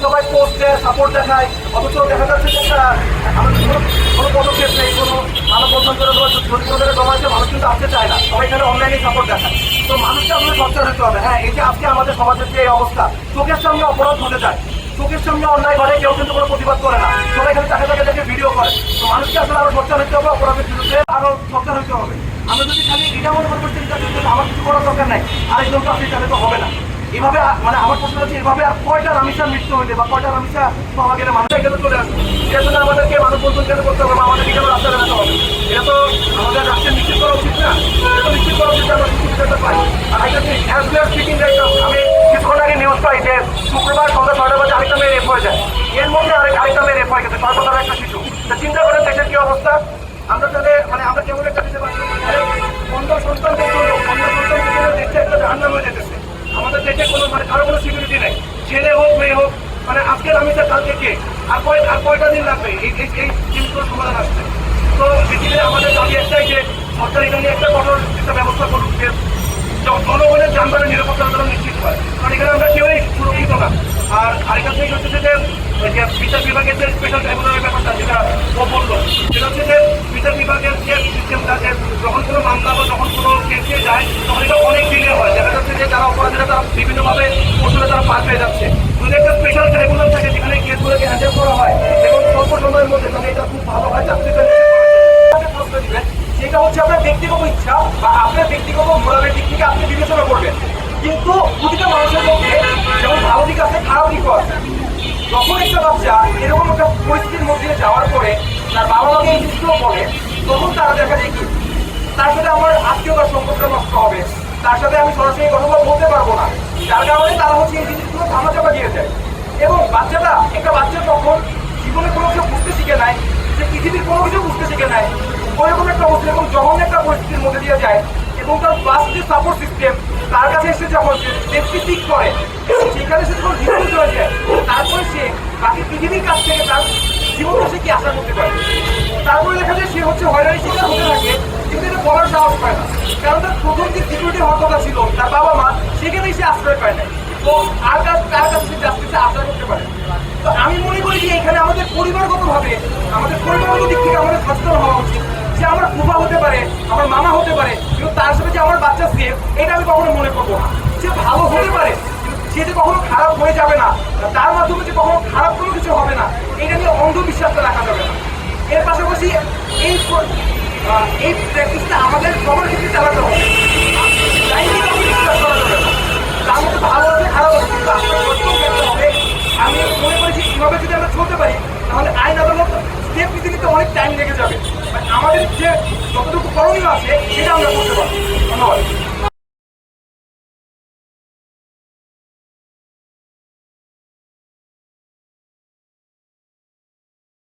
সবাই পোস্ট দেয়, সাপোর্ট দেখায়, অথচ দেখা যাচ্ছে যে আমাদের কোনো পদক্ষেপ নেই, কোনো মানববন্ধন করে ধরে জমা আছে, মানুষ কিন্তু আসতে চায় না, সবাই এখানে অনলাইনে সাপোর্ট দেখায়। তো মানুষকে আসলে সচ্ছল হতে হবে। হ্যাঁ, এই যে আজকে আমাদের সমাজের যে অবস্থা, চোখের সামনে অপরাধ হতে যায়, চোখের সামনে অন্যায় ঘটে, কেউ কিন্তু কোনো প্রতিবাদ করে না, সবাই এখানে তাকে তাকে দেখে ভিডিও করে। তো মানুষকে আসলে আরো সচ্ছল হতে হবে, অপরাধের বিরুদ্ধে আরো সচ্ছল হতে হবে। আমরা যদি খালি এটা মনে করবো আমার কিছু করার দরকার নাই, আরেকজনকে আপনি তাহলে তো হবে না। এভাবে মানে আমার প্রশ্ন হচ্ছে, এভাবে আর কয়টা রামিসার মৃত্যু হইলে বা কয়টা রামিসা পাওয়া গেলে মানুষ এখানে চলে আসবে? এর জন্য আমাদেরকে মানব বন্ধন কেন করতে হবে, আমাদেরকে কেন রাস্তা দেখাতে হবে? এটা তো আমাদের রাষ্ট্রের নিশ্চিত করা উচিত না? এটা তো নিশ্চিত করা উচিত আমরা কিছু বিষয়টা পাই। আর আমি কিছুক্ষণ আগে নিউজ পাই যে শুক্রবার সন্ধ্যা 6টা বাজে আরেকটা মেয়ে রেপ হয়ে যায়, এর মধ্যে আরেকটা মেয়ে রেপ হয়ে গেছে, 6 বছরের একটা শিশু। চিন্তা করেন দেশের কি অবস্থা। আমরা তাহলে মানে আমরা কেমন একটা দিতে পারছি, অন্য সন্তানদের জন্য দেশটা একটা জাহান্নাম হয়ে যেতেছে। আমাদের দেশে কোনো মানে কারো কোনো সিকিউরিটি নেই, ছেলে হোক মেয়ে হোক। মানে আজকের আমি কালকে কে, আর কয়টা দিন লাগবে এই জিনিসগুলো সমাধান আসছে? তো পৃথিবীতে আমাদের দাবি একটাই যে সরকার এটা নিয়ে একটা কঠোর একটা ব্যবস্থা করুক, যে জনগণের যানবাহনের নিরাপত্তা যেন নিশ্চিত হয়, কারণ এখানে আমরা কেউই সুরক্ষিত না। আর আরেকটা থেকে হচ্ছে যে বিচার বিভাগের যে স্পেশাল ট্রাইব্যুনালের ব্যাপারটা যেটা ও বললো, সেটা হচ্ছে যে বিচার বিভাগের যে সিস্টেমটা, যে যখন কোনো মামলা বা যখন কোনো কেসে যায় তখন এটা অনেক ডিলে হয়। দেখা যাচ্ছে যে যারা অপরাধীরা তারা বিভিন্নভাবে কৌশলে তারা পার পেয়ে যাচ্ছে। যদি একটা স্পেশাল ট্রাইব্যুনাল থাকে যেখানে কেসগুলোকে হ্যান্ডেল করা হয় এবং স্বল্প সময়ের মধ্যে, তাহলে এটা খুব ভালো হয়। সেটা হচ্ছে আপনার ব্যক্তিগত ইচ্ছা বা আপনার ব্যক্তিগত মোরালের দিক থেকে আপনি বিবেচনা করবেন, কিন্তু প্রতিটা মানুষের মধ্যে যেমন ভালো দিক আছে, খারাপ দিকও আছে। যখন একটা বাচ্চা এরকম একটা পরিস্থিতির মধ্যে যাওয়ার পরে তার বাবা মাকে এই জিনিসগুলো বলে, তখন তারা দেখা যায় কি তার সাথে আমার আত্মীয়তার সম্পর্কটা নষ্ট হবে, তার সাথে আমি সরাসরি কথা বলতে পারবো না, যার কারণে তারা হচ্ছে এই জিনিসগুলো ধামাচাপা দিয়ে যায়। এবং একটা বাচ্চা তখন জীবনে কোনো কিছু বুঝতে শিখে নাই, যে পৃথিবীর কোনো কিছু বুঝতে শিখে নাই, ওইরকম একটা অবস্থা এবং জঘন্য একটা পরিস্থিতির মধ্যে দিয়ে যায়। এবং তার বাস্ট যে সাপোর্ট সিস্টেম তার কাছে এসে যখন সেফটি পিক করে, সেখানে সে যখন ডিফিউজ হয়ে যায়, তারপরে সে বাকি পৃথিবীর কাছ থেকে তার জীবনটা সে কি আশা করতে পারে? তারপরে দেখা যায় সে হচ্ছে হয়রানি শিকার হতে থাকে, কিন্তু এটা বলার সাহস পায় না, কারণ তার প্রথম যে সিকিউরিটি হওয়ার কথা ছিল তার বাবা মা, সেখানেই সে আশ্রয় পায় না। তো কার কাছে সে জাস্টিসে আশা করতে পারে? তো আমি মনে করি যে এখানে আমাদের পরিবারগতভাবে, আমাদের পরিবারগত দিক থেকে আমাদের সচেতন হওয়া উচিত, যে আমার ফুফা হতে পারে, আমার মামা হতে পারে, কিন্তু তার সাথে যে আমার বাচ্চা সেফ, এটা আমি কখনো মনে করবো না। সে ভালো হতে পারে, সে যে কখনো খারাপ হয়ে যাবে না, তার মাধ্যমে যে কখনো খারাপ কোনো কিছু হবে না, এটা নিয়ে অন্ধবিশ্বাসটা রাখা যাবে না। এর পাশাপাশি এই প্র্যাকটিসটা আমাদের সবার ক্ষেত্রে চালাতে হবে। বিশ্বাস করা যাবে না, তার মধ্যে ভালো আছে খারাপ আছে, কিন্তু হবে। আমি মনে করি যে এইভাবে যদি আমরা চলতে পারি, তাহলে আইন আদালত স্টেপ নিতে নিতে অনেক টাইম লেগে যাবে। আমাদের যে যতটুকু করণীয় আছে সেটা আমরা করতে পারবো। ধন্যবাদ।